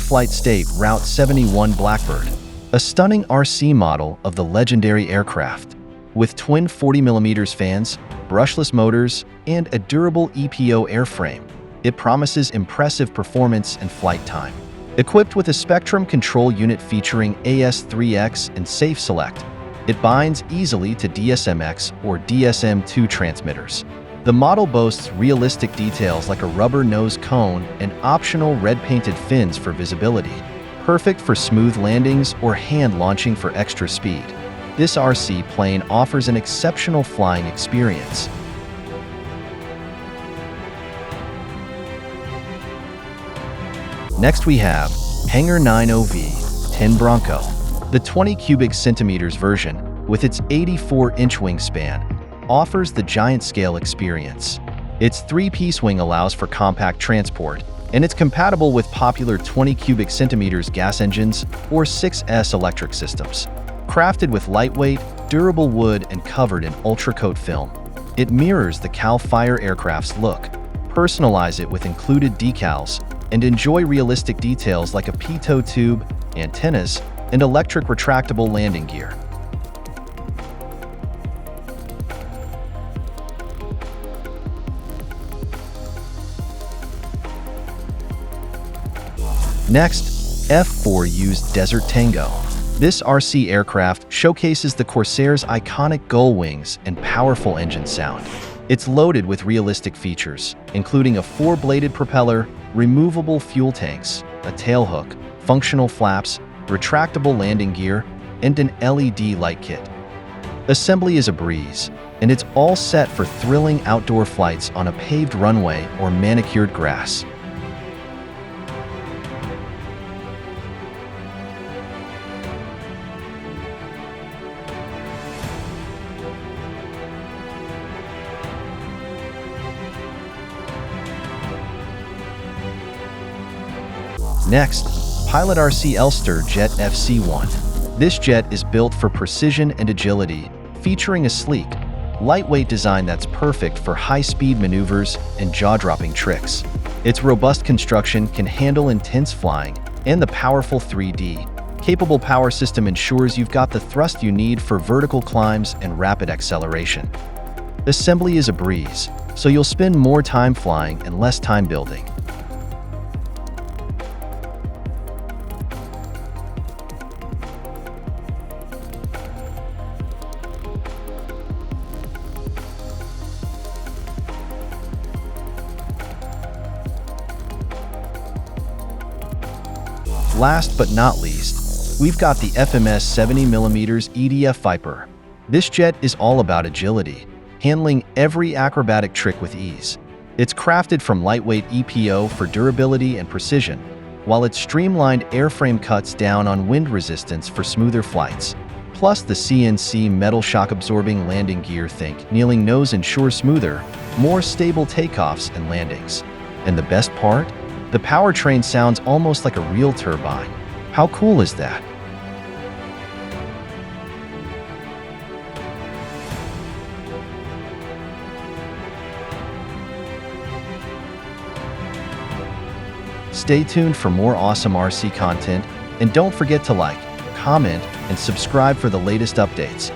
pre-flight state Route 71 Blackbird, a stunning RC model of the legendary aircraft. With twin 40mm fans, brushless motors, and a durable EPO airframe, it promises impressive performance and flight time. Equipped with a Spectrum control unit featuring AS3X and Safe Select, it binds easily to DSMX or DSM2 transmitters. The model boasts realistic details like a rubber nose cone and optional red-painted fins for visibility, perfect for smooth landings or hand launching for extra speed. This RC plane offers an exceptional flying experience. Next we have Hangar 9OV Tin Bronco. The 20 cubic centimeters version, with its 84-inch wingspan, offers the giant scale experience. Its 3-piece wing allows for compact transport, and it's compatible with popular 20 cubic centimeters gas engines or 6S electric systems. Crafted with lightweight, durable wood and covered in ultra-coat film, it mirrors the CAL FIRE aircraft's look. Personalize it with included decals and enjoy realistic details like a pitot tube, antennas, and electric retractable landing gear. Next, F4 used Desert Tango. This RC aircraft showcases the Corsair's iconic gull wings and powerful engine sound. It's loaded with realistic features, including a 4-bladed propeller, removable fuel tanks, a tailhook, functional flaps, retractable landing gear, and an LED light kit. Assembly is a breeze, and it's all set for thrilling outdoor flights on a paved runway or manicured grass. Next, Pilot RC Elster Jet FC1. This jet is built for precision and agility, featuring a sleek, lightweight design that's perfect for high-speed maneuvers and jaw-dropping tricks. Its robust construction can handle intense flying, and the powerful 3D-capable power system ensures you've got the thrust you need for vertical climbs and rapid acceleration. Assembly is a breeze, so you'll spend more time flying and less time building. Last but not least, we've got the FMS 70mm EDF Viper. This jet is all about agility, handling every acrobatic trick with ease. It's crafted from lightweight EPO for durability and precision, while its streamlined airframe cuts down on wind resistance for smoother flights. Plus, the CNC metal shock-absorbing landing gear kneeling nose ensures smoother, more stable takeoffs and landings. And the best part? The powertrain sounds almost like a real turbine. How cool is that? Stay tuned for more awesome RC content, and don't forget to like, comment, and subscribe for the latest updates.